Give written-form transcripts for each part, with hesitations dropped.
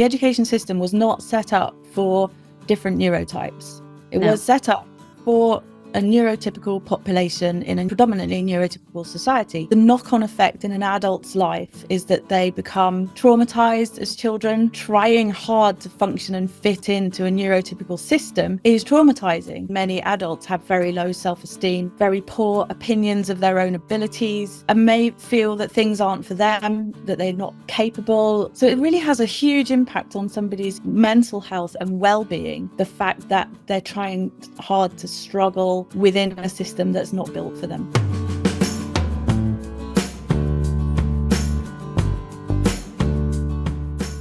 The education system was not set up for different neurotypes. It was set up for a neurotypical population in a predominantly neurotypical society. The knock-on effect in an adult's life is that they become traumatized as children. Trying hard to function and fit into a neurotypical system is traumatizing. Many adults have very low self-esteem, very poor opinions of their own abilities, and may feel that things aren't for them, that they're not capable. So it really has a huge impact on somebody's mental health and well-being, the fact that they're trying hard to struggle within a system that's not built for them.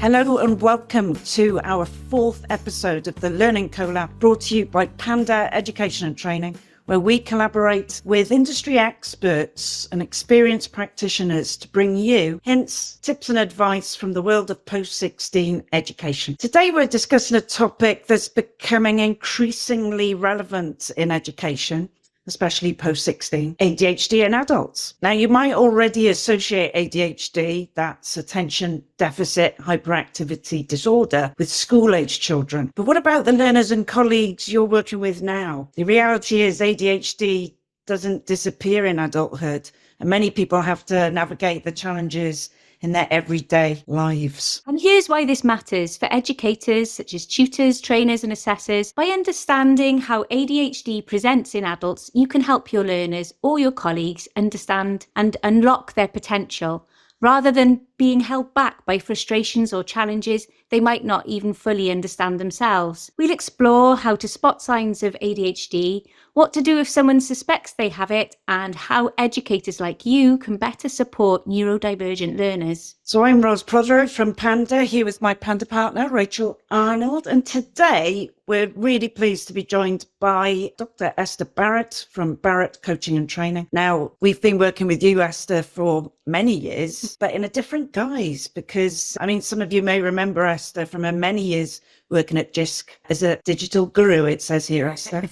Hello and welcome to our fourth episode of the Learning Collab, brought to you by Panda Education and Training, where we collaborate with industry experts and experienced practitioners to bring you hints, tips and advice from the world of post-16 education. Today we're discussing a topic that's becoming increasingly relevant in education, especially post-16, ADHD in adults. Now, you might already associate ADHD, that's attention deficit hyperactivity disorder, with school-age children. But what about the learners and colleagues you're working with now? The reality is ADHD doesn't disappear in adulthood, and many people have to navigate the challenges in their everyday lives. And here's why this matters for educators such as tutors, trainers and assessors. By understanding how ADHD presents in adults, you can help your learners or your colleagues understand and unlock their potential, rather than being held back by frustrations or challenges they might not even fully understand themselves. We'll explore how to spot signs of ADHD, what to do if someone suspects they have it, and how educators like you can better support neurodivergent learners. So I'm Rose Prothero from Panda, here with my Panda partner, Rachel Arnold. And today we're really pleased to be joined by Dr. Esther Barrett from Barrett Coaching and Training. Now, we've been working with you, Esther, for many years, but in a different guise, because, some of you may remember Esther from her many years working at JISC as a digital guru, it says here, Esther.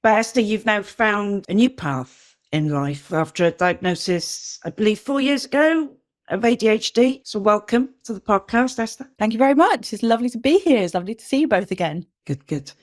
But Esther, you've now found a new path in life after a diagnosis, I believe 4 years ago, of ADHD. So welcome to the podcast, Esther. Thank you very much. It's lovely to be here. It's lovely to see you both again. Good.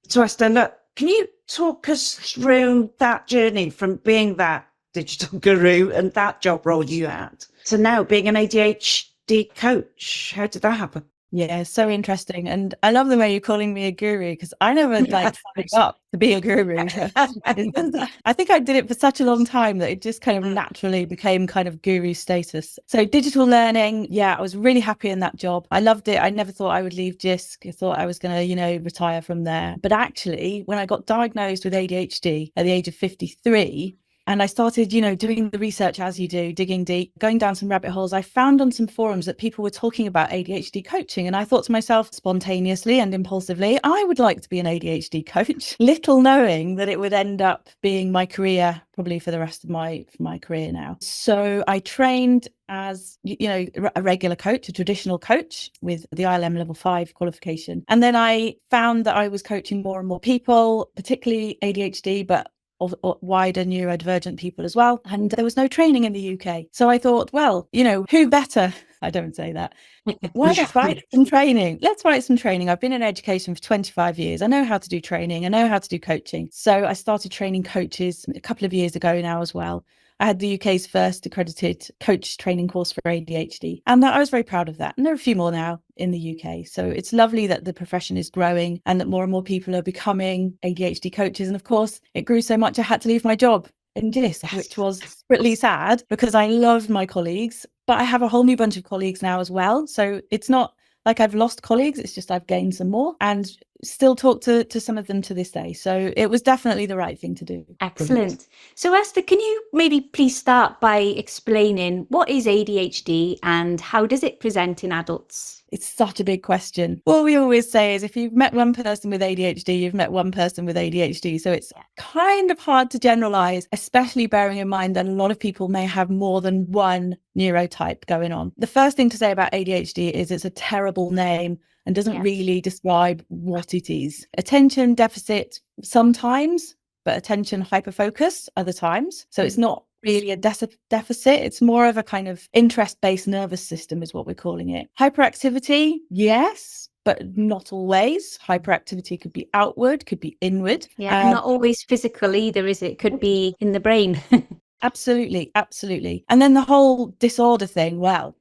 So Esther, look, can you talk us through that journey from being that digital guru and that job role you had to now being an ADHD coach? How did that happen? Yeah, so interesting. And I love the way you're calling me a guru, because I never signed up to be a guru. I think I did it for such a long time that it just kind of naturally became kind of guru status. So digital learning, yeah, I was really happy in that job. I loved it. I never thought I would leave JISC. I thought I was going to, retire from there. But actually, when I got diagnosed with ADHD at the age of 53, and I started, doing the research as you do, digging deep, going down some rabbit holes, I found on some forums that people were talking about ADHD coaching. And I thought to myself, spontaneously and impulsively, I would like to be an ADHD coach, little knowing that it would end up being my career, probably for the rest of my career now. So I trained as, a regular coach, a traditional coach with the ILM level 5 qualification. And then I found that I was coaching more and more people, particularly ADHD, but of wider neurodivergent people as well. And there was no training in the UK. So I thought, well, who better? I don't say that. Why not write some training? Let's write some training. I've been in education for 25 years. I know how to do training. I know how to do coaching. So I started training coaches a couple of years ago now as well. I had the UK's first accredited coach training course for ADHD. And I was very proud of that. And there are a few more now in the UK. So it's lovely that the profession is growing and that more and more people are becoming ADHD coaches. And of course, it grew so much I had to leave my job in JISC, which was pretty sad because I loved my colleagues, but I have a whole new bunch of colleagues now as well. So it's not like I've lost colleagues, it's just I've gained some more and still talk to some of them to this day. So it was definitely the right thing to do. Excellent. So Esther, can you maybe please start by explaining what is ADHD and how does it present in adults? It's such a big question. What we always say is if you've met one person with ADHD, you've met one person with ADHD. So it's kind of hard to generalize, especially bearing in mind that a lot of people may have more than one neurotype going on. The first thing to say about ADHD is it's a terrible name and doesn't really describe what it is. Attention deficit sometimes, but attention hyperfocus other times. So it's not really a deficit. It's more of a kind of interest-based nervous system is what we're calling it. Hyperactivity, yes, but not always. Hyperactivity could be outward, could be inward. Yeah, not always physical either, is it? Could be in the brain. Absolutely, absolutely. And then the whole disorder thing, well,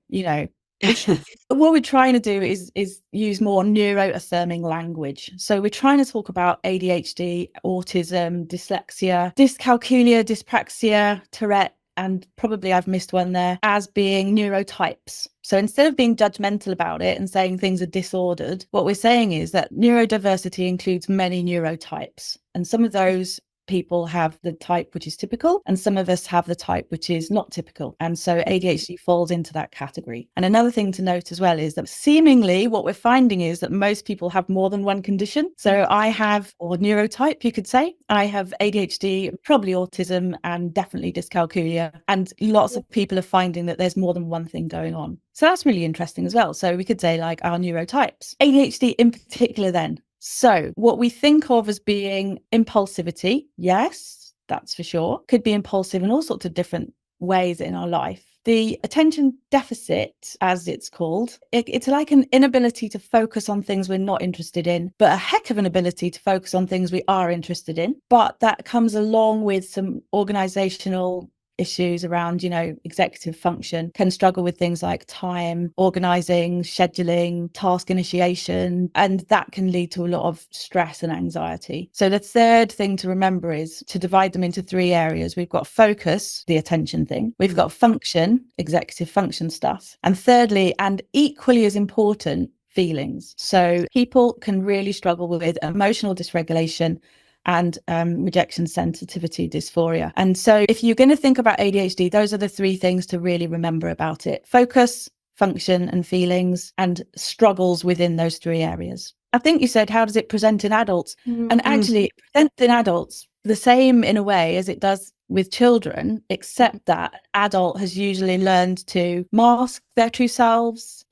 what we're trying to do is use more neuroaffirming language. So we're trying to talk about ADHD, autism, dyslexia, dyscalculia, dyspraxia, Tourette, and probably I've missed one there, as being neurotypes. So instead of being judgmental about it and saying things are disordered, what we're saying is that neurodiversity includes many neurotypes. And some of those people have the type which is typical, and some of us have the type which is not typical. And so ADHD falls into that category. And another thing to note as well is that seemingly what we're finding is that most people have more than one condition. So I have, or neurotype, you could say, I have ADHD, probably autism, and definitely dyscalculia. And lots of people are finding that there's more than one thing going on. So that's really interesting as well. So we could say like our neurotypes. ADHD in particular then. So what we think of as being impulsivity, yes, that's for sure, could be impulsive in all sorts of different ways in our life. The attention deficit, as it's called, it's like an inability to focus on things we're not interested in, but a heck of an ability to focus on things we are interested in. But that comes along with some organizational issues around, executive function, can struggle with things like time, organizing, scheduling, task initiation, and that can lead to a lot of stress and anxiety. So the third thing to remember is to divide them into three areas. We've got focus, the attention thing. We've got function, executive function stuff. And thirdly, and equally as important, feelings. So people can really struggle with emotional dysregulation and rejection sensitivity dysphoria. And so if you're going to think about ADHD, those are the three things to really remember about it: focus, function, and feelings, and struggles within those three areas. I think you said, how does it present in adults? Mm-hmm. And actually, it presents in adults the same in a way as it does with children, except that adult has usually learned to mask their true selves,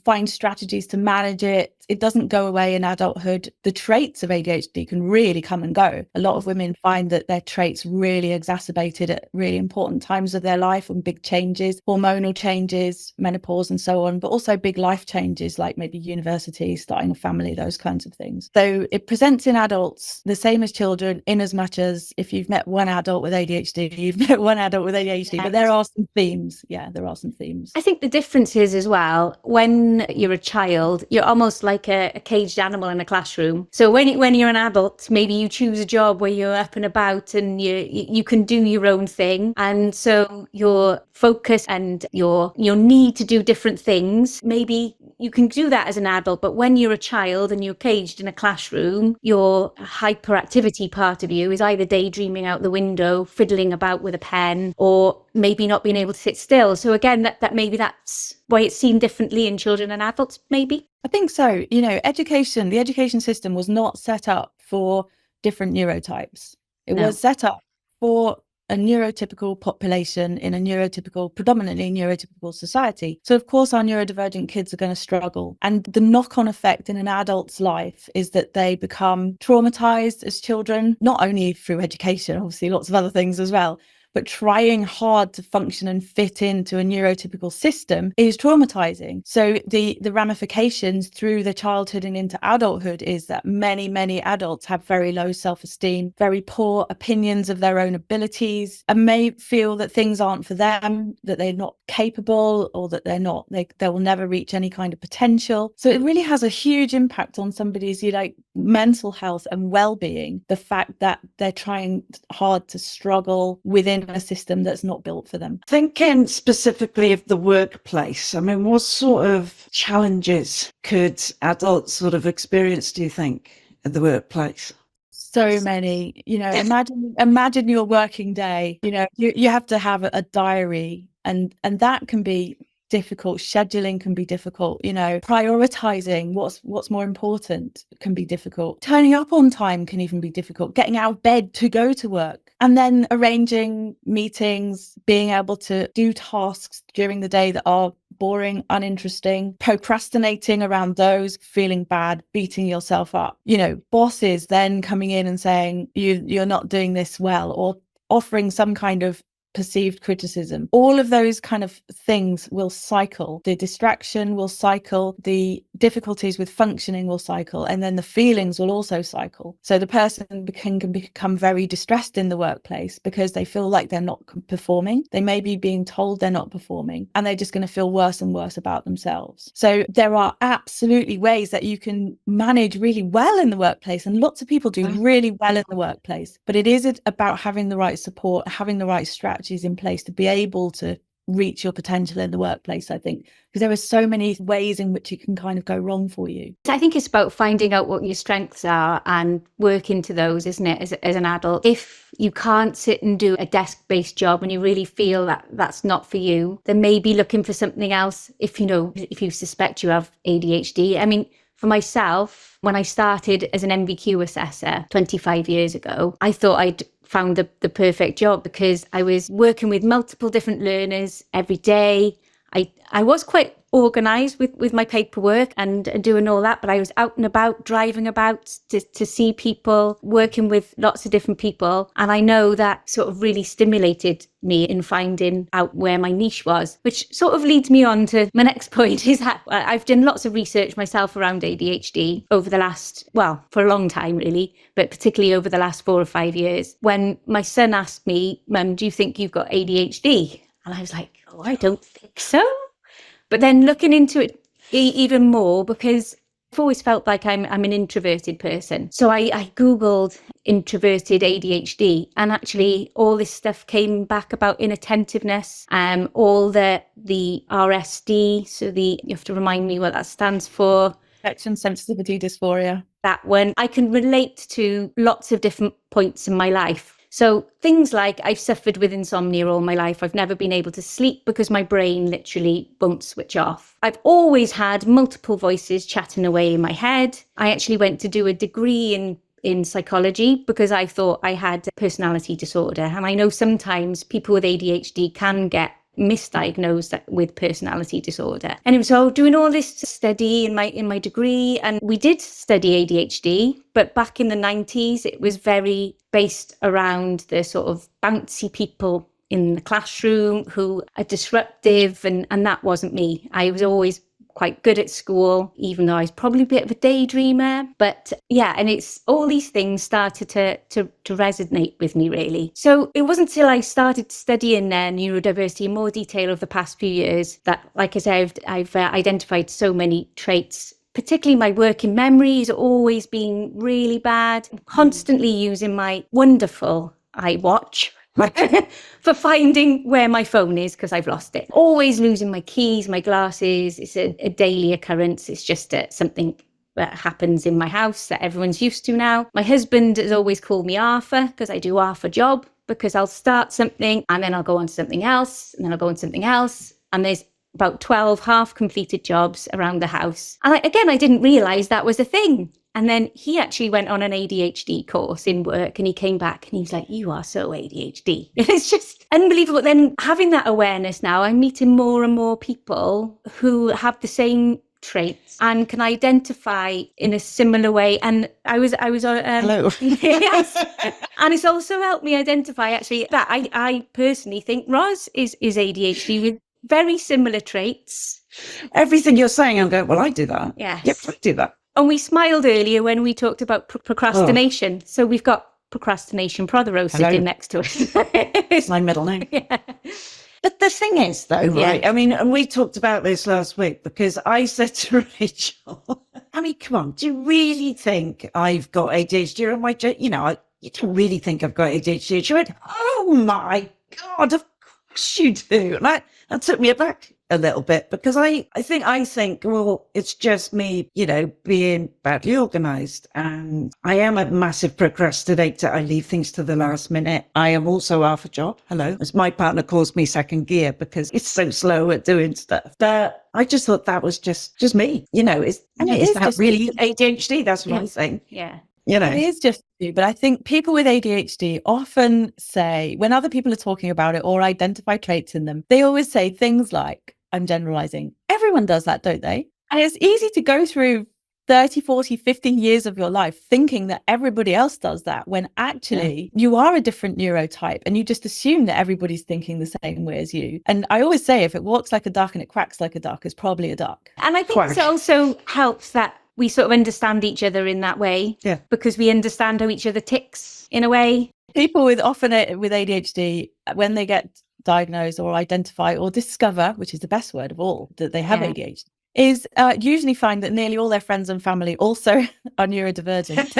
find strategies to manage it. It doesn't go away in adulthood. The traits of ADHD can really come and go. A lot of women find that their traits really exacerbated at really important times of their life, and big changes, hormonal changes, menopause and so on, but also big life changes like maybe university, starting a family, those kinds of things. So it presents in adults the same as children, in as much as if you've met one adult with ADHD, you've met one adult with ADHD, but there are some themes. Yeah, there are some themes. I think the difference is as well, when you're a child, you're almost like a caged animal in a classroom. So when you're an adult, maybe you choose a job where you're up and about and you can do your own thing. And so your focus and your need to do different things, maybe you can do that as an adult. But when you're a child and you're caged in a classroom, your hyperactivity part of you is either daydreaming out the window, fiddling about with a pen, or maybe not being able to sit still. So again, that maybe that's why it's seen differently in children and adults, maybe. I think so. The education system was not set up for different neurotypes. It was set up for a neurotypical population in a predominantly neurotypical society. So of course our neurodivergent kids are going to struggle. And the knock-on effect in an adult's life is that they become traumatized as children, not only through education, obviously lots of other things as well, but trying hard to function and fit into a neurotypical system is traumatizing. So the ramifications through the childhood and into adulthood is that many, many adults have very low self-esteem, very poor opinions of their own abilities, and may feel that things aren't for them, that they're not capable, or that they will never reach any kind of potential. So it really has a huge impact on somebody's mental health and well-being, the fact that they're trying hard to struggle within a system that's not built for them. Thinking specifically of the workplace, what sort of challenges could adults sort of experience, do you think, at the workplace? So many. Imagine your working day. You have to have a diary, and that can be difficult. Scheduling can be difficult. Prioritizing what's more important can be difficult. Turning up on time can even be difficult. Getting out of bed to go to work, and then arranging meetings, being able to do tasks during the day that are boring, uninteresting, procrastinating around those, feeling bad, beating yourself up. Bosses then coming in and saying you're not doing this well, or offering some kind of perceived criticism. All of those kind of things will cycle. The distraction will cycle, the difficulties with functioning will cycle, and then the feelings will also cycle. So the person can become very distressed in the workplace because they feel like they're not performing. They may be being told they're not performing, and they're just going to feel worse and worse about themselves. So there are absolutely ways that you can manage really well in the workplace, and lots of people do really well in the workplace, but it is about having the right support, having the right strategies in place to be able to reach your potential in the workplace, I think, because there are so many ways in which it can kind of go wrong for you. I think it's about finding out what your strengths are and working to those, isn't it, as an adult? If you can't sit and do a desk-based job and you really feel that that's not for you, then maybe looking for something else. If you suspect you have ADHD. I mean, for myself, when I started as an MVQ assessor 25 years ago, I thought I'd found the perfect job because I was working with multiple different learners every day. I was quite organised with my paperwork and doing all that, but I was out and about, driving about to see people, working with lots of different people. And I know that sort of really stimulated me in finding out where my niche was, which sort of leads me on to my next point, is that I've done lots of research myself around ADHD over the last, for a long time really, but particularly over the last 4 or 5 years. When my son asked me, Mum, do you think you've got ADHD? And I was like, oh, I don't think so. But then looking into it even more, because I've always felt like I'm an introverted person. So I Googled introverted ADHD, and actually all this stuff came back about inattentiveness, all the RSD. So you have to remind me what that stands for. Action sensitivity dysphoria. That one I can relate to lots of different points in my life. So things like I've suffered with insomnia all my life. I've never been able to sleep because my brain literally won't switch off. I've always had multiple voices chatting away in my head. I actually went to do a degree in psychology because I thought I had a personality disorder. And I know sometimes people with ADHD can get misdiagnosed with personality disorder. Anyway, so doing all this study in my degree, and we did study ADHD, but back in the 90s, it was very based around the sort of bouncy people in the classroom who are disruptive, and that wasn't me. I was always quite good at school, even though I was probably a bit of a daydreamer. But yeah, and it's all these things started to resonate with me, really. So it wasn't until I started studying neurodiversity in more detail over the past few years that, like I said, I've identified so many traits. Particularly my working memory has always been really bad. I'm constantly using my wonderful iWatch for finding where my phone is because I've lost it. Always losing my keys, my glasses. It's a daily occurrence. It's just something that happens in my house that everyone's used to now. My husband has always called me Arthur because I do half a job, because I'll start something and then I'll go on to something else, and then I'll go on to something else. And there's about 12 half-completed jobs around the house. And I didn't realise that was a thing. And then he actually went on an ADHD course in work, and he came back and he was like, you are so ADHD. It's just unbelievable. Then having that awareness now, I'm meeting more and more people who have the same traits and can identify in a similar way. And I was Hello. Yes. And it's also helped me identify actually that I personally think Roz is ADHD with very similar traits. Everything you're saying, I'm going, well, I do that. Yes. Yep, I do that. And we smiled earlier when we talked about procrastination. Oh. So we've got procrastination Prothero sitting next to us. It's my middle name. Yeah. But the thing is, though, right? Yeah. I mean, and we talked about this last week because I said to Rachel, I mean, come on, do you really think I've got ADHD? Or am I, you don't really think I've got ADHD? She went, oh my God, of course you do. And that took me aback a little bit because I think, well, it's just me, being badly organized. And I am a massive procrastinator. I leave things to the last minute. I am also half a job. Hello. As my partner calls me second gear because it's so slow at doing stuff. But I just thought that was just me, is that really ADHD? That's what I think. Yeah. It is just you, but I think people with ADHD often say, when other people are talking about it or identify traits in them, they always say things like, I'm generalizing, everyone does that, don't they? And it's easy to go through 30, 40, 50 years of your life thinking that everybody else does that, when actually you are a different neurotype, and you just assume that everybody's thinking the same way as you. And I always say, if it walks like a duck and it quacks like a duck, it's probably a duck. And I think it also helps that we sort of understand each other in that way, because we understand how each other ticks in a way. People with ADHD, when they get diagnosed or identify or discover, which is the best word of all, that they have ADHD, is usually find that nearly all their friends and family also are neurodivergent.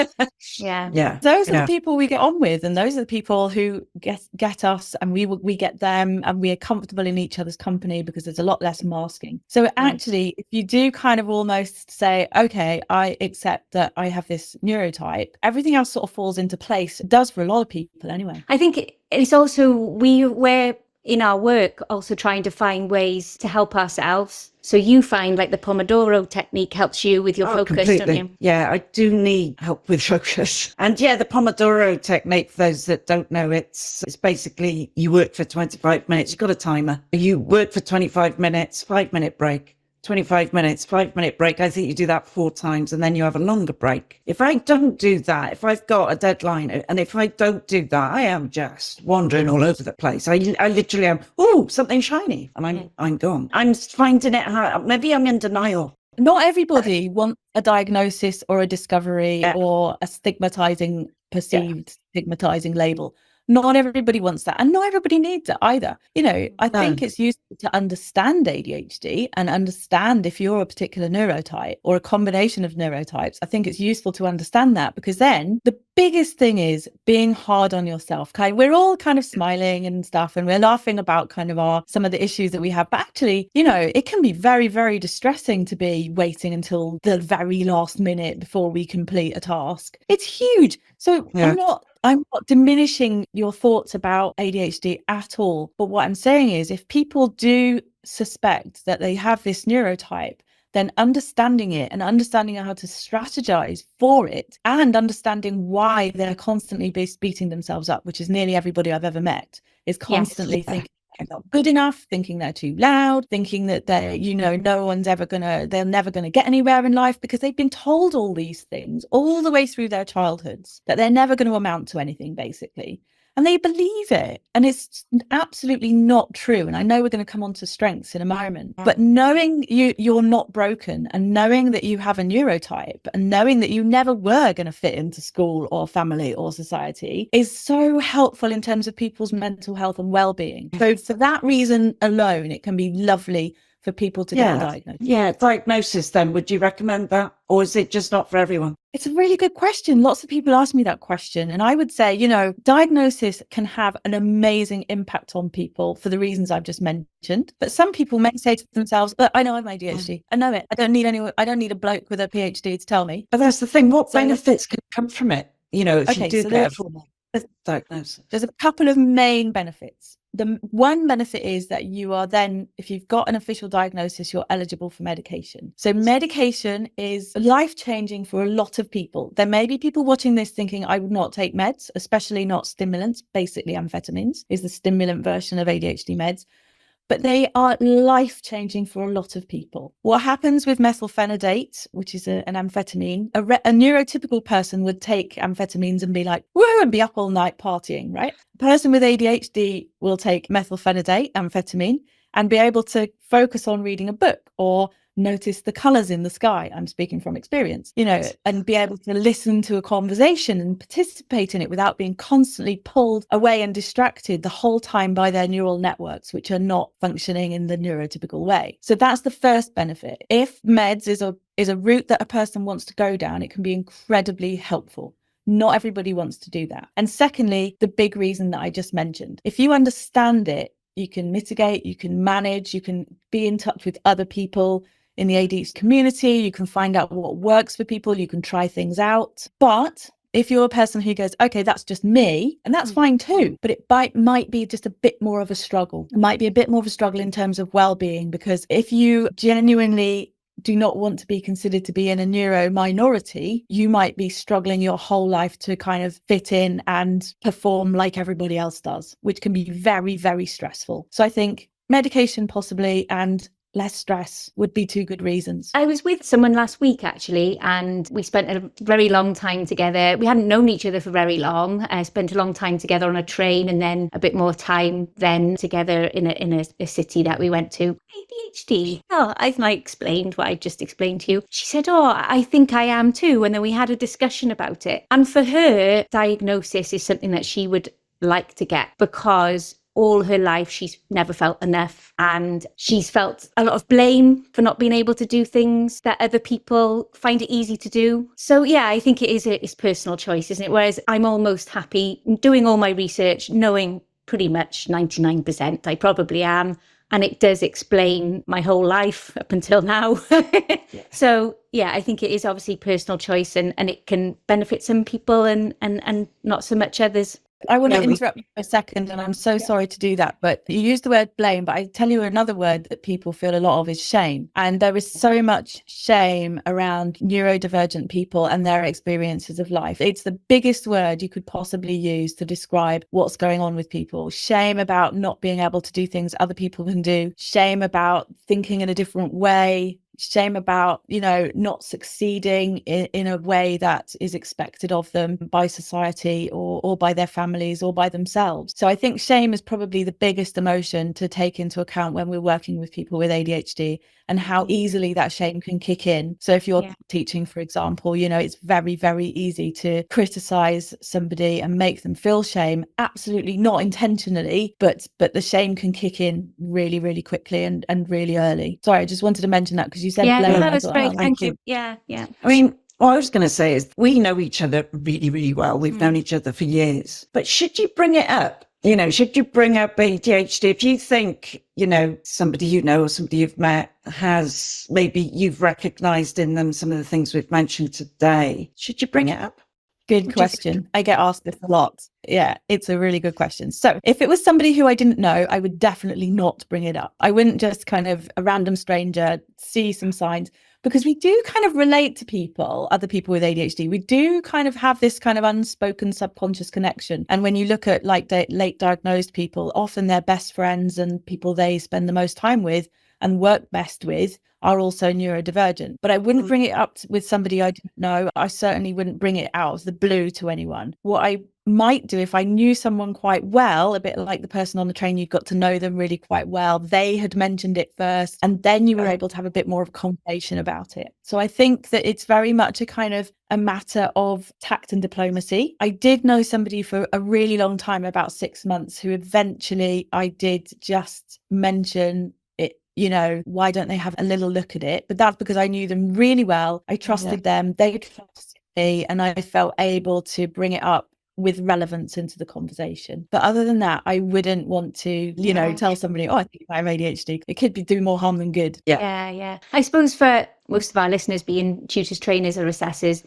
Those are the people we get on with, and those are the people who get us, and we get them, and we are comfortable in each other's company because there's a lot less masking. So actually, if you do kind of almost say, okay, I accept that I have this neurotype, everything else sort of falls into place. It does for a lot of people anyway. I think it's also, we're in our work also trying to find ways to help ourselves. So you find like the Pomodoro technique helps you with your focus, completely. don't you? Yeah, I do need help with focus. And the Pomodoro technique, for those that don't know, it's basically you work for 25 minutes, you've got a timer. You work for 25 minutes, 5-minute break. 25 minutes, 5-minute break. I think you do that 4 times, and then you have a longer break. If I don't do that, if I've got a deadline, and if I don't do that, I am just wandering all over the place. I literally am, something shiny, and I'm gone. I'm finding it hard. Maybe I'm in denial. Not everybody wants a diagnosis or a discovery or a perceived stigmatizing label. Not everybody wants that, and not everybody needs it either. I think it's useful to understand ADHD and understand if you're a particular neurotype or a combination of neurotypes. I think it's useful to understand that, because then the biggest thing is being hard on yourself. We're all kind of smiling and stuff, and we're laughing about kind of some of the issues that we have, but actually, it can be very, very distressing to be waiting until the very last minute before we complete a task. It's huge. So I'm not diminishing your thoughts about ADHD at all. But what I'm saying is, if people do suspect that they have this neurotype, then understanding it and understanding how to strategize for it, and understanding why they're constantly beating themselves up, which is nearly everybody I've ever met, is constantly thinking they're not good enough, thinking they're too loud, thinking that they're, they're never gonna get anywhere in life, because they've been told all these things all the way through their childhoods, that they're never going to amount to anything, basically. And they believe it. And it's absolutely not true. And I know we're going to come on to strengths in a moment, but knowing you're not broken, and knowing that you have a neurotype, and knowing that you never were going to fit into school or family or society, is so helpful in terms of people's mental health and well-being. So for that reason alone, it can be lovely for people to get a diagnosis. Diagnosis then, would you recommend that? Or is it just not for everyone? It's a really good question. Lots of people ask me that question. And I would say, diagnosis can have an amazing impact on people for the reasons I've just mentioned. But some people may say to themselves, but I know I'm ADHD. I know it. I don't need a bloke with a PhD to tell me. But that's the thing. What benefits can come from it? If you do get a diagnosis. There's a couple of main benefits. The one benefit is that you are then, if you've got an official diagnosis, you're eligible for medication. So medication is life-changing for a lot of people. There may be people watching this thinking, I would not take meds, especially not stimulants. Basically, amphetamines is the stimulant version of ADHD meds. But they are life-changing for a lot of people. What happens with methylphenidate, which is an amphetamine, a neurotypical person would take amphetamines and be like, woo, and be up all night partying, right? A person with ADHD will take methylphenidate, amphetamine, and be able to focus on reading a book or notice the colors in the sky. I'm speaking from experience, and be able to listen to a conversation and participate in it without being constantly pulled away and distracted the whole time by their neural networks, which are not functioning in the neurotypical way. So that's the first benefit. If meds is a route that a person wants to go down, it can be incredibly helpful. Not everybody wants to do that. And secondly, the big reason that I just mentioned, if you understand it, you can mitigate, you can manage, you can be in touch with other people in the ADHD community, you can find out what works for people, you can try things out. But if you're a person who goes, okay, that's just me, and that's fine too, but it might be just a bit more of a struggle. It might be a bit more of a struggle in terms of well-being, because if you genuinely do not want to be considered to be in a neuro minority, you might be struggling your whole life to kind of fit in and perform like everybody else does, which can be very, very stressful. So I think medication possibly, and less stress would be two good reasons. I was with someone last week, actually, and we spent a very long time together. We hadn't known each other for very long. I spent a long time together on a train, and then a bit more time then together in a city that we went to. ADHD. Oh, I've explained what I just explained to you. She said, oh, I think I am too. And then we had a discussion about it. And for her, diagnosis is something that she would like to get, because all her life she's never felt enough, and she's felt a lot of blame for not being able to do things that other people find it easy to do. So yeah, I think it's personal choice, isn't it? Whereas I'm almost happy doing all my research, knowing pretty much 99% I probably am, and it does explain my whole life up until now. So yeah, I think it is obviously personal choice, and it can benefit some people and not so much others. I want to interrupt you for a second, and I'm so sorry to do that, but you use the word blame, but I tell you another word that people feel a lot of is shame. And there is so much shame around neurodivergent people and their experiences of life. It's the biggest word you could possibly use to describe what's going on with people. Shame about not being able to do things other people can do. Shame about thinking in a different way. Shame about, not succeeding in a way that is expected of them by society or by their families or by themselves. So I think shame is probably the biggest emotion to take into account when we're working with people with ADHD, and how easily that shame can kick in. So if you're teaching, for example, it's very, very easy to criticize somebody and make them feel shame, absolutely not intentionally, but the shame can kick in really, really quickly and really early. Sorry, I just wanted to mention that because you said blame. That was great. Thank you. Yeah. I mean, what I was going to say is we know each other really, really well. We've known each other for years. But should you bring it up? Should you bring up ADHD? If you think, somebody or somebody you've met has, maybe you've recognized in them some of the things we've mentioned today, should you bring it up? Good question. I get asked this a lot. Yeah, it's a really good question. So if it was somebody who I didn't know, I would definitely not bring it up. I wouldn't just kind of a random stranger see some signs, because we do kind of relate to other people with ADHD. We do kind of have this kind of unspoken subconscious connection. And when you look at late diagnosed people, often their best friends and people they spend the most time with and work best with are also neurodivergent. But I wouldn't bring it up with somebody I didn't know. I certainly wouldn't bring it out of the blue to anyone. What I might do, if I knew someone quite well, a bit like the person on the train, you got to know them really quite well, they had mentioned it first, and then you were able to have a bit more of a conversation about it. So I think that it's very much a kind of a matter of tact and diplomacy. I did know somebody for a really long time, about 6 months, who eventually I did just mention it. Why don't they have a little look at it? But that's because I knew them really well. I trusted them. They trusted me, and I felt able to bring it up with relevance into the conversation. But other than that, I wouldn't want to, tell somebody, oh, I think I have ADHD. It could do more harm than good. Yeah. I suppose for most of our listeners being tutors, trainers or assessors,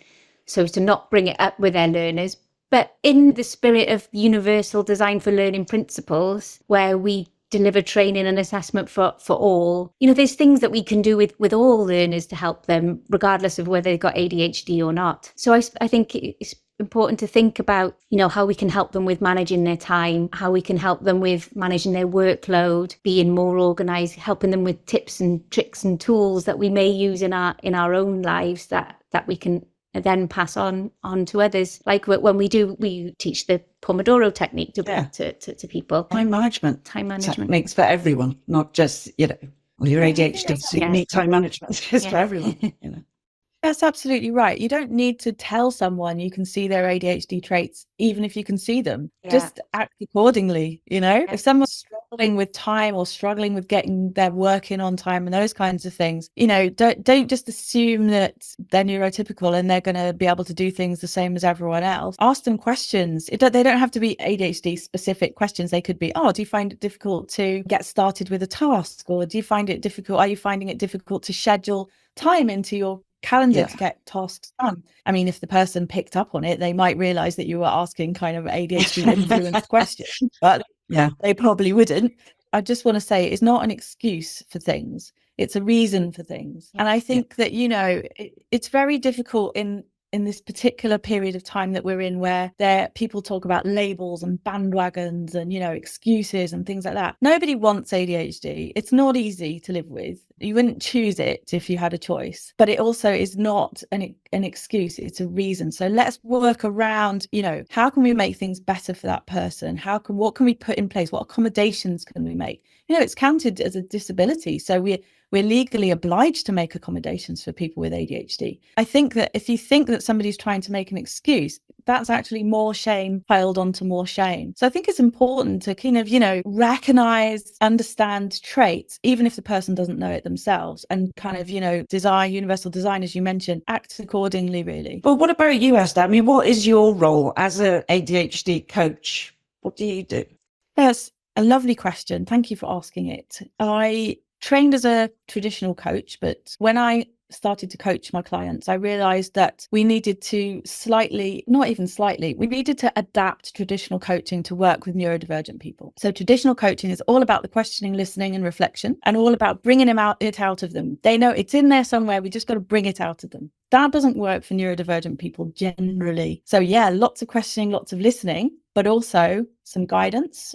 so to not bring it up with their learners, but in the spirit of universal design for learning principles, where we deliver training and assessment for all, there's things that we can do with all learners to help them, regardless of whether they've got ADHD or not. So I think it's important to think about, how we can help them with managing their time, how we can help them with managing their workload, being more organized, helping them with tips and tricks and tools that we may use in our own lives that we can then pass on to others. Like when we teach the Pomodoro technique to people. Time management techniques for everyone, not just, your ADHD, so you need time management. It's for everyone, That's absolutely right. You don't need to tell someone you can see their ADHD traits, even if you can see them. Just act accordingly, If someone's struggling with time or struggling with getting their work in on time and those kinds of things, don't just assume that they're neurotypical and they're going to be able to do things the same as everyone else. Ask them questions. They don't have to be ADHD specific questions. They could be, oh, do you find it difficult to get started with a task? Or are you finding it difficult to schedule time into your calendar to get tasks done? I mean, if the person picked up on it, they might realize that you were asking kind of ADHD influenced questions, but they probably wouldn't. I just want to say it's not an excuse for things. It's a reason for things. And I think that, it's very difficult in this particular period of time that we're in, where people talk about labels and bandwagons and, excuses and things like that. Nobody wants ADHD. It's not easy to live with. you wouldn't choose it if you had a choice, but it also is not an excuse. It's a reason. So let's work around, how can we make things better for that person? What can we put in place? What accommodations can we make? It's counted as a disability. So we're legally obliged to make accommodations for people with ADHD. I think that if you think that somebody's trying to make an excuse, that's actually more shame piled onto more shame. So I think it's important to kind of, recognize, understand traits, even if the person doesn't know it themselves, and kind of, universal design, as you mentioned, act accordingly, really. Well, what about you, Esther? I mean, what is your role as an ADHD coach? What do you do? That's a lovely question. Thank you for asking it. I trained as a traditional coach, but when I started to coach my clients, I realized that we needed to we needed to adapt traditional coaching to work with neurodivergent people. So traditional coaching is all about the questioning, listening, and reflection, and all about bringing it out of them. They know it's in there somewhere. We just got to bring it out of them. That doesn't work for neurodivergent people generally. So yeah, lots of questioning, lots of listening, but also some guidance,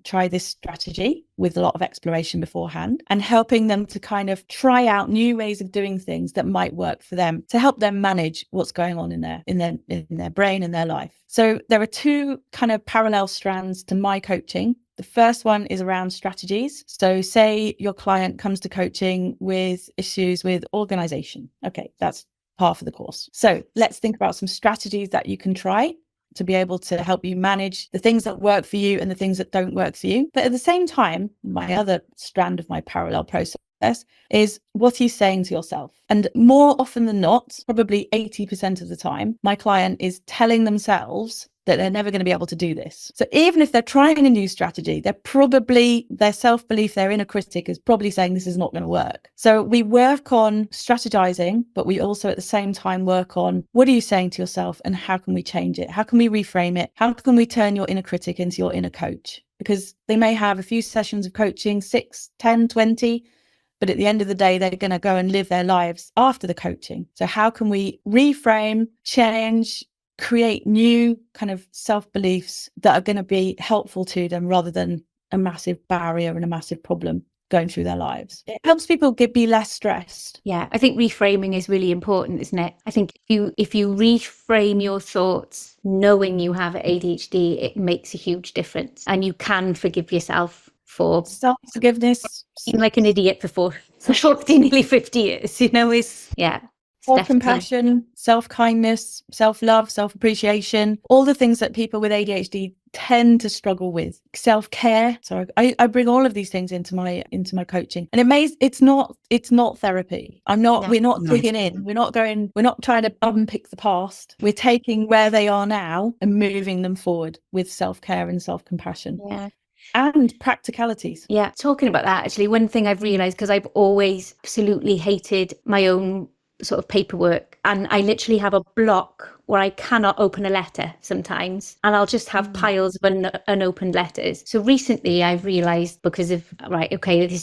try this strategy with a lot of exploration beforehand, and helping them to kind of try out new ways of doing things that might work for them to help them manage what's going on in their brain and their life. So there are two kind of parallel strands to my coaching. The first one is around strategies. So say your client comes to coaching with issues with organization. Okay, that's half of the course. So let's think about some strategies that you can try to be able to help you manage the things that work for you and the things that don't work for you. But at the same time, my other strand of my parallel process is, what are you saying to yourself? And more often than not, probably 80% of the time, my client is telling themselves that they're never going to be able to do this. So even if they're trying a new strategy, their self-belief, their inner critic is probably saying this is not going to work. So we work on strategizing, but we also at the same time work on, what are you saying to yourself and how can we change it? How can we reframe it? How can we turn your inner critic into your inner coach? Because they may have a few sessions of coaching, 6, 10, 20, but at the end of the day, they're going to go and live their lives after the coaching. So how can we reframe, change, create new kind of self-beliefs that are going to be helpful to them rather than a massive barrier and a massive problem going through their lives? It helps people be less stressed. Yeah, I think reframing is really important, isn't it? I think if you reframe your thoughts knowing you have ADHD, it makes a huge difference, and you can forgive yourself for self-forgiveness, being like an idiot for 40, nearly 50 years, self-compassion, self-kindness, self-love, self-appreciation, all the things that people with ADHD tend to struggle with. Self-care. So I bring all of these things into my coaching, and it's not therapy. We're not digging in. We're not trying to unpick the past. We're taking where they are now and moving them forward with self-care and self-compassion. Yeah. And practicalities. Yeah. Talking about that, actually, one thing I've realized, because I've always absolutely hated my own sort of paperwork, and I literally have a block where I cannot open a letter sometimes, and I'll just have piles of unopened letters. So recently I've realized, this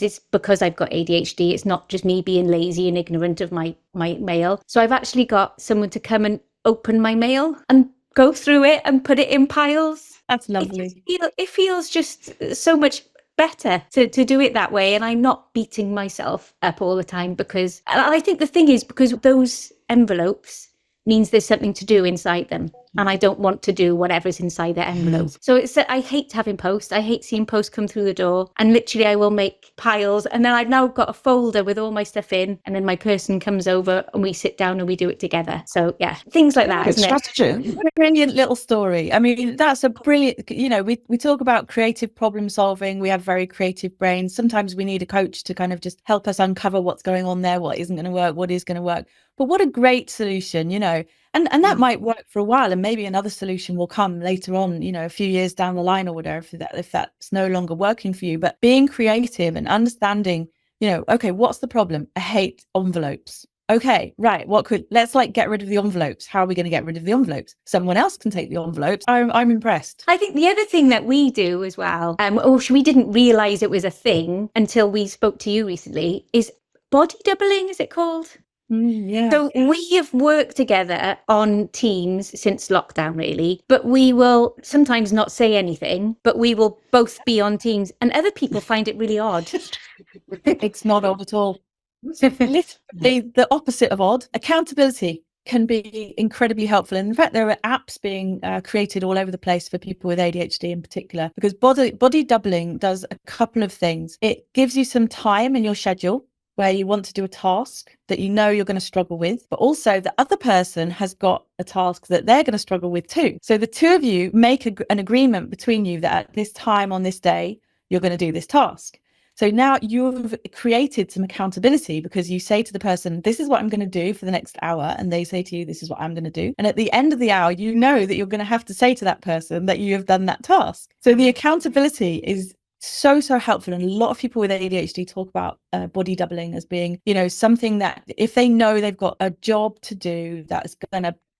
is because I've got ADHD. It's not just me being lazy and ignorant of my mail. So I've actually got someone to come and open my mail and go through it and put it in piles. That's lovely. It feels just so much better to do it that way, and I'm not beating myself up all the time, because I think the thing is, because those envelopes means there's something to do inside them, and I don't want to do whatever's inside the envelope. So I hate having post. I hate seeing post come through the door, and literally I will make piles, and then I've now got a folder with all my stuff in, and then my person comes over and we sit down and we do it together. So yeah, things like that, isn't strategy. What a brilliant little story. I mean, that's a brilliant, we talk about creative problem solving. We have very creative brains. Sometimes we need a coach to kind of just help us uncover what's going on there, what isn't going to work, what is going to work. But what a great solution, and that might work for a while, and maybe another solution will come later on, a few years down the line or whatever, if that's no longer working for you. But being creative and understanding, okay, what's the problem? I hate envelopes. Okay, right. Let's get rid of the envelopes. How are we going to get rid of the envelopes? Someone else can take the envelopes. I'm impressed. I think the other thing that we do as well, we didn't realize it was a thing until we spoke to you recently, is body doubling, is it called? Yeah. So we have worked together on Teams since lockdown, really, but we will sometimes not say anything, but we will both be on Teams, and other people find it really odd. It's not odd at all. Literally the opposite of odd. Accountability can be incredibly helpful. And in fact, there are apps being created all over the place for people with ADHD in particular, because body doubling does a couple of things. It gives you some time in your schedule where you want to do a task that you know you're going to struggle with, but also the other person has got a task that they're going to struggle with too. So the two of you make an agreement between you that at this time on this day, you're going to do this task. So now you've created some accountability, because you say to the person, this is what I'm going to do for the next hour. And they say to you, this is what I'm going to do. And at the end of the hour, you know that you're going to have to say to that person that you have done that task. So the accountability is so helpful. And a lot of people with ADHD talk about body doubling as being, something that if they know they've got a job to do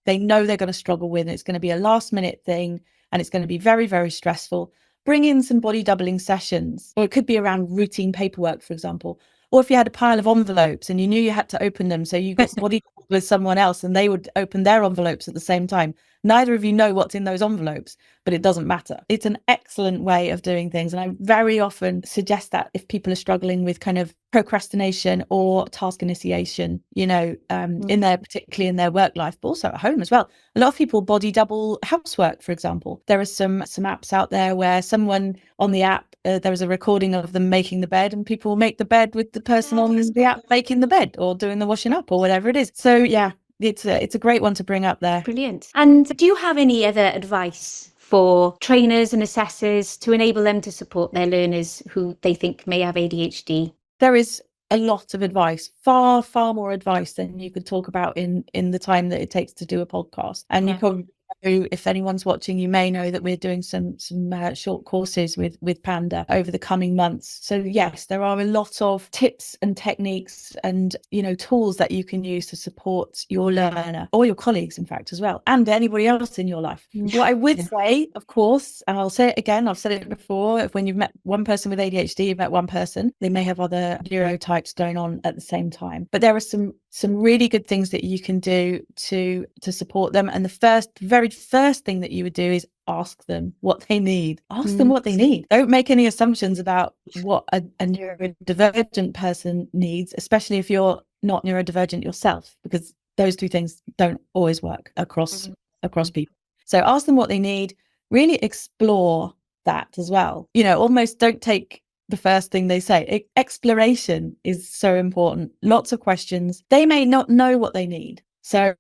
they know they're going to struggle with, and it's going to be a last minute thing, and it's going to be very, very stressful, bring in some body doubling sessions. Or it could be around routine paperwork, for example. Or if you had a pile of envelopes and you knew you had to open them, so you got body with someone else and they would open their envelopes at the same time. Neither of you know what's in those envelopes, but it doesn't matter. It's an excellent way of doing things. And I very often suggest that if people are struggling with kind of procrastination or task initiation, particularly in their work life, but also at home as well. A lot of people body double housework, for example. There are some apps out there where someone on the app, there is a recording of them making the bed, and people make the bed with the person on the app making the bed or doing the washing up or whatever it is. So yeah, it's a great one to bring up there. Brilliant. And do you have any other advice for trainers and assessors to enable them to support their learners who they think may have ADHD? There is a lot of advice, far more advice than you could talk about in the time that it takes to do a podcast. And you probably know, if anyone's watching, you may know that we're doing some short courses with Panda over the coming months. So yes, there are a lot of tips and techniques and tools that you can use to support your learner, or your colleagues in fact as well, and anybody else in your life. What I would say, of course, and I'll say it again, I've said it before, when you've met one person with ADHD, you've met one person. They may have other neurotypes going on at the same time, but there are some really good things that you can do to support them. And the very first thing that you would do is ask them what they need. Ask them what they need. Don't make any assumptions about what a neurodivergent person needs, especially if you're not neurodivergent yourself, because those two things don't always work across people. So ask them what they need, really explore that as well. Almost don't take the first thing they say. Exploration is so important. Lots of questions. They may not know what they need. So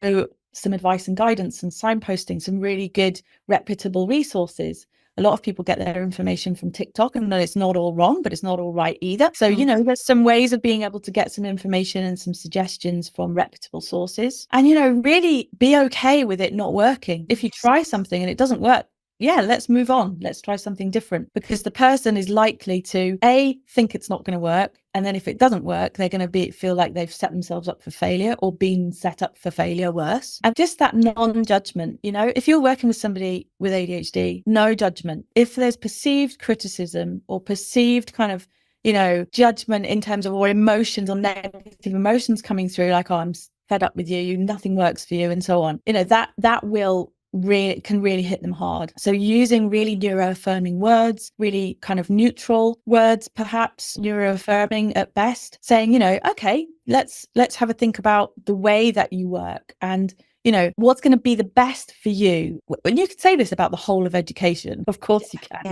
some advice and guidance and signposting, some really good reputable resources. A lot of people get their information from TikTok, and it's not all wrong, but it's not all right either. So, there's some ways of being able to get some information and some suggestions from reputable sources. And, really be okay with it not working. If you try something and it doesn't work, let's move on. Let's try something different, because the person is likely to think it's not going to work. And then if it doesn't work, they're going to feel like they've set themselves up for failure, or been set up for failure worse. And just that non-judgment, if you're working with somebody with ADHD, no judgment. If there's perceived criticism or perceived kind of, judgment in terms of, or emotions or negative emotions coming through, like, oh, I'm fed up with you, nothing works for you, and so on, that will can really hit them hard. So using really neuroaffirming words, really kind of neutral words, perhaps neuroaffirming at best, saying, okay, let's have a think about the way that you work, and what's going to be the best for you. And you can say this about the whole of education, of course you can.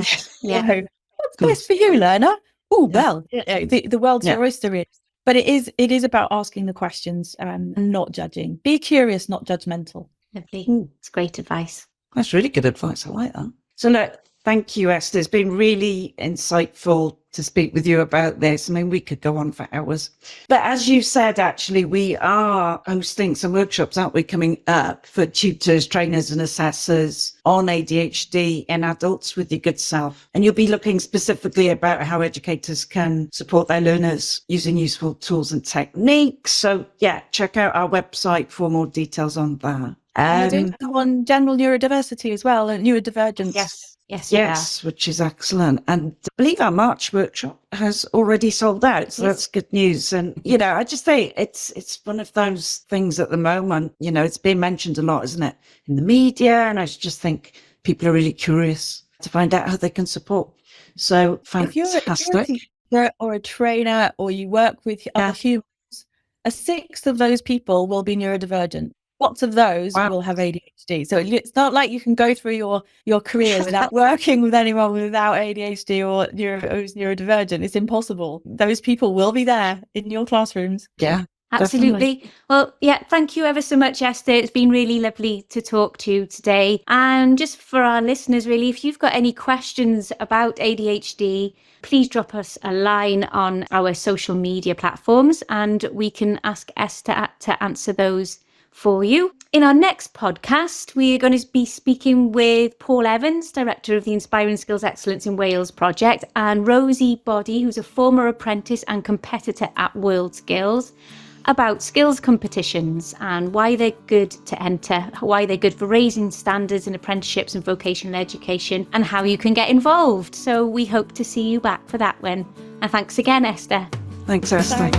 What's best for you, learner? The world's your oyster. But it is about asking the questions and not judging. Be curious, not judgmental. Lovely. It's great advice. That's really good advice. I like that. So look, thank you, Esther. It's been really insightful to speak with you about this. I mean, we could go on for hours. But as you said, actually, we are hosting some workshops, aren't we, coming up for tutors, trainers and assessors on ADHD in adults with your good self. And you'll be looking specifically about how educators can support their learners using useful tools and techniques. So check out our website for more details on that. We're doing on general neurodiversity as well, and neurodivergence. Yes, which is excellent. And I believe our March workshop has already sold out, so that's good news. And I just think it's one of those things at the moment. It's being mentioned a lot, isn't it, in the media? And I just think people are really curious to find out how they can support. So fantastic. teacher or a trainer, or you work with other humans, a sixth of those people will be neurodivergent. Lots of those will have ADHD. So it's not like you can go through your career without working with anyone without ADHD or who's neurodivergent. It's impossible. Those people will be there in your classrooms. Yeah. Absolutely. Definitely. Well, yeah, thank you ever so much, Esther. It's been really lovely to talk to you today. And just for our listeners, really, if you've got any questions about ADHD, please drop us a line on our social media platforms and we can ask Esther to answer those for you. In our next podcast, we are going to be speaking with Paul Evans, Director of the Inspiring Skills Excellence in Wales project, and Rosie Boddy, who's a former apprentice and competitor at World Skills, about skills competitions and why they're good to enter, why they're good for raising standards in apprenticeships and vocational education, and how you can get involved. So we hope to see you back for that one. And thanks again, Esther. Thanks, Esther.